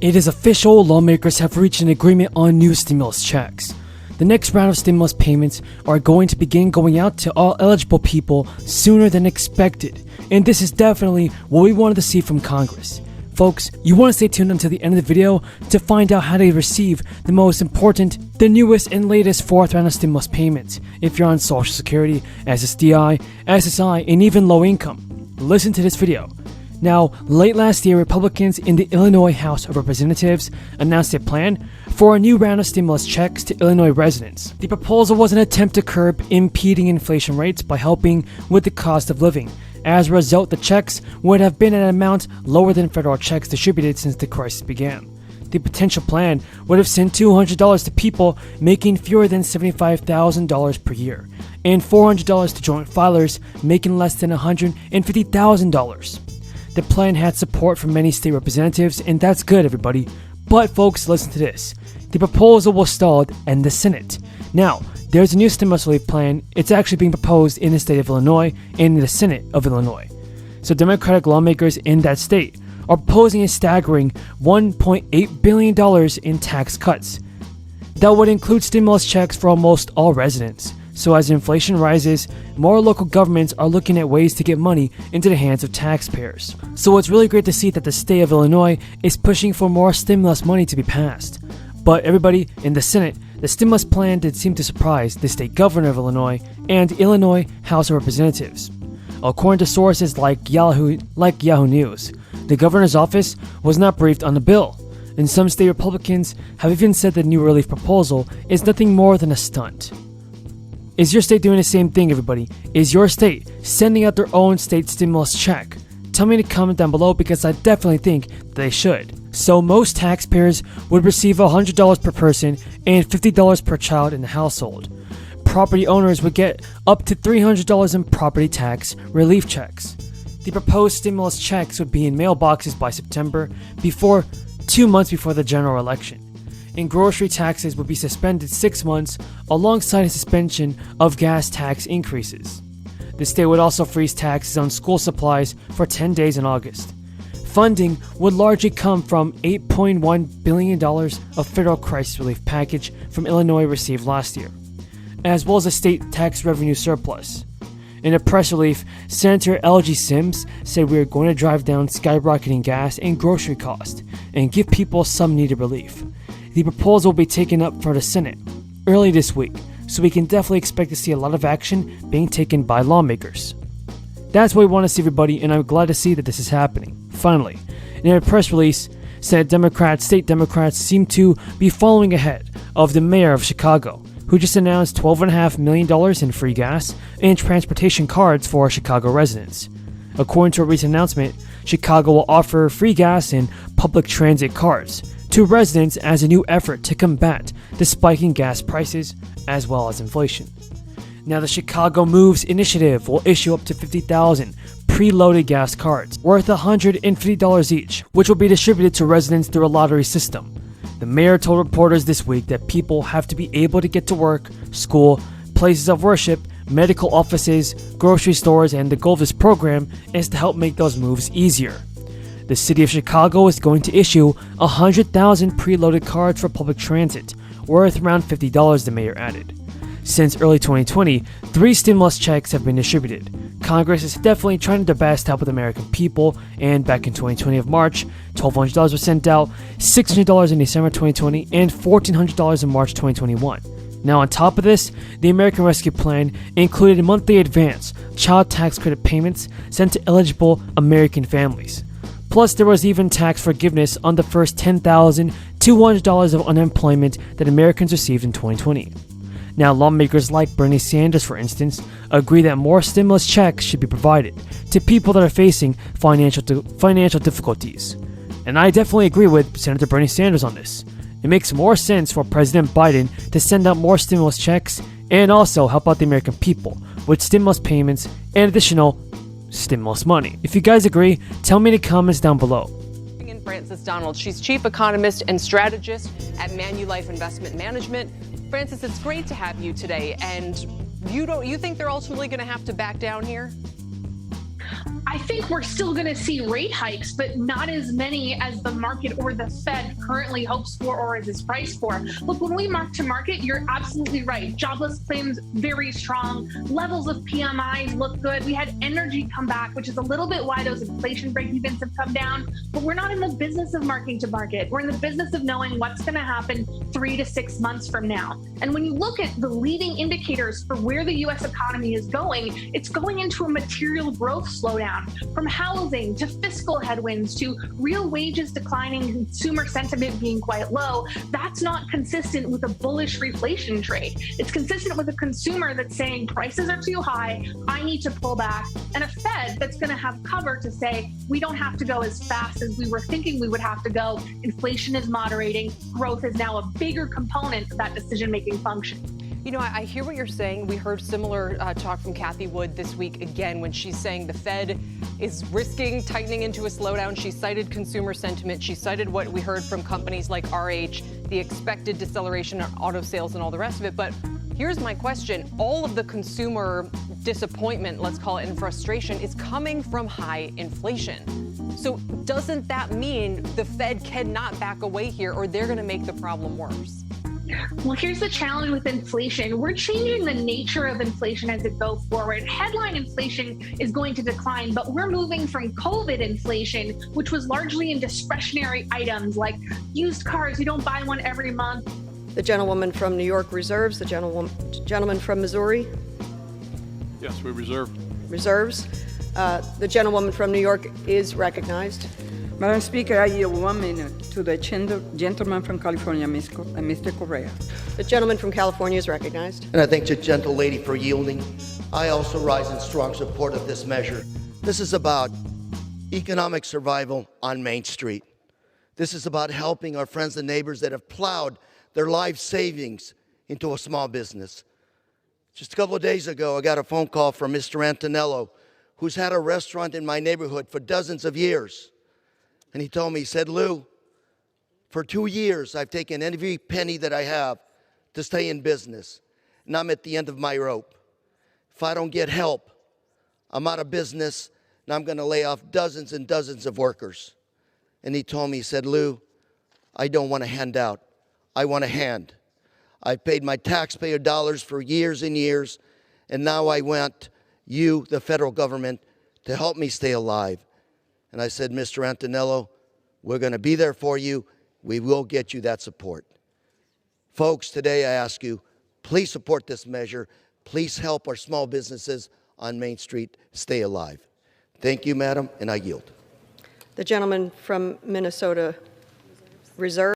It is official, lawmakers have reached an agreement on new stimulus checks. The next round of stimulus payments are going to begin going out to all eligible people sooner than expected, and this is definitely what we wanted to see from Congress. Folks, you want to stay tuned until the end of the video to find out how to receive the most important, the newest and latest fourth round of stimulus payments if you're on Social Security, SSDI, SSI, and even low income. Listen to this video. Now, late last year, Republicans in the Illinois House of Representatives announced a plan for a new round of stimulus checks to Illinois residents. The proposal was an attempt to curb impeding inflation rates by helping with the cost of living. As a result, the checks would have been at an amount lower than federal checks distributed since the crisis began. The potential plan would have sent $200 to people making fewer than $75,000 per year, and $400 to joint filers making less than $150,000. The plan had support from many state representatives, and that's good, everybody. But folks, listen to this. The proposal was stalled in the Senate. Now, there's a new stimulus relief plan. It's actually being proposed in the state of Illinois and in the Senate of Illinois. So Democratic lawmakers in that state are proposing a staggering $1.8 billion in tax cuts. That would include stimulus checks for almost all residents. So as inflation rises, more local governments are looking at ways to get money into the hands of taxpayers. So it's really great to see that the state of Illinois is pushing for more stimulus money to be passed. But everybody in the Senate, the stimulus plan did seem to surprise the state governor of Illinois and Illinois House of Representatives. According to sources like Yahoo News, the governor's office was not briefed on the bill, and some state Republicans have even said the new relief proposal is nothing more than a stunt. Is your state doing the same thing, everybody? Is your state sending out their own state stimulus check? Tell me in a comment down below, because I definitely think they should. So most taxpayers would receive $100 per person and $50 per child in the household. Property owners would get up to $300 in property tax relief checks. The proposed stimulus checks would be in mailboxes by September, 2 months before the general election. And grocery taxes would be suspended 6 months alongside a suspension of gas tax increases. The state would also freeze taxes on school supplies for 10 days in August. Funding would largely come from $8.1 billion of federal crisis relief package from Illinois received last year, as well as a state tax revenue surplus. In a press release, Senator L.G. Sims said we are going to drive down skyrocketing gas and grocery costs and give people some needed relief. The proposal will be taken up for the Senate early this week, so we can definitely expect to see a lot of action being taken by lawmakers. That's what we want to see, everybody, and I'm glad to see that this is happening. Finally, in a press release, state Democrats seem to be following ahead of the mayor of Chicago, who just announced $12.5 million in free gas and transportation cards for Chicago residents. According to a recent announcement, Chicago will offer free gas and public transit cards to residents as a new effort to combat the spiking gas prices as well as inflation. Now, the Chicago Moves initiative will issue up to 50,000 preloaded gas cards worth $150 each, which will be distributed to residents through a lottery system. The mayor told reporters this week that people have to be able to get to work, school, places of worship, medical offices, grocery stores, and the goal of this program is to help make those moves easier. The city of Chicago is going to issue 100,000 preloaded cards for public transit, worth around $50, the mayor added. Since early 2020, 3 stimulus checks have been distributed. Congress is definitely trying their best to help with the American people, and back in 2020 of March, $1,200 was sent out, $600 in December 2020, and $1,400 in March 2021. Now, on top of this, the American Rescue Plan included monthly advance child tax credit payments sent to eligible American families. Plus, there was even tax forgiveness on the first $10,200 of unemployment that Americans received in 2020. Now, lawmakers like Bernie Sanders, for instance, agree that more stimulus checks should be provided to people that are facing financial difficulties. And I definitely agree with Senator Bernie Sanders on this. It makes more sense for President Biden to send out more stimulus checks and also help out the American people with stimulus payments and additional stimulus money. If you guys agree, tell me in the comments down below. Frances Donald. She's chief economist and strategist at Manulife Investment Management. Frances, it's great to have you today. And you think they're ultimately going to have to back down here? I think we're still going to see rate hikes, but not as many as the market or the Fed currently hopes for or is priced for. Look, when we mark to market, you're absolutely right. Jobless claims very strong. Levels of PMIs look good. We had energy come back, which is a little bit why those inflation break-evens have come down. But we're not in the business of marking to market. We're in the business of knowing what's going to happen 3 to 6 months from now. And when you look at the leading indicators for where the U.S. economy is going, it's going into a material growth slowdown. From housing to fiscal headwinds to real wages declining, consumer sentiment being quite low, that's not consistent with a bullish reflation trade. It's consistent with a consumer that's saying prices are too high, I need to pull back, and a Fed that's going to have cover to say we don't have to go as fast as we were thinking we would have to go. Inflation is moderating. Growth is now a bigger component of that decision-making function. You know, I hear what you're saying. We heard similar talk from Kathy Wood this week again when she's saying the Fed is risking tightening into a slowdown. She cited consumer sentiment. She cited what we heard from companies like RH, the expected deceleration in auto sales and all the rest of it. But here's my question. All of the consumer disappointment, let's call it, and frustration is coming from high inflation. So doesn't that mean the Fed cannot back away here or they're going to make the problem worse? Well, here's the challenge with inflation. We're changing the nature of inflation as it goes forward. Headline inflation is going to decline, but we're moving from COVID inflation, which was largely in discretionary items like used cars. You don't buy one every month. The gentlewoman from New York reserves. The gentleman from Missouri? Yes, we reserve. Reserves. The gentlewoman from New York is recognized. Madam Speaker, I yield 1 minute to the gentleman from California, Mr. Correa. The gentleman from California is recognized. And I thank the gentle lady for yielding. I also rise in strong support of this measure. This is about economic survival on Main Street. This is about helping our friends and neighbors that have plowed their life savings into a small business. Just a couple of days ago, I got a phone call from Mr. Antonello, who's had a restaurant in my neighborhood for dozens of years. And he told me, he said, Lou, for 2 years, I've taken every penny that I have to stay in business. And I'm at the end of my rope. If I don't get help, I'm out of business, and I'm going to lay off dozens and dozens of workers. And he told me, he said, Lou, I don't want a handout. I want a hand. I've paid my taxpayer dollars for years and years, and now I want you, the federal government, to help me stay alive. And I said, Mr. Antonello, we're going to be there for you. We will get you that support. Folks, today I ask you, please support this measure. Please help our small businesses on Main Street stay alive. Thank you, madam, and I yield. The gentleman from Minnesota reserve.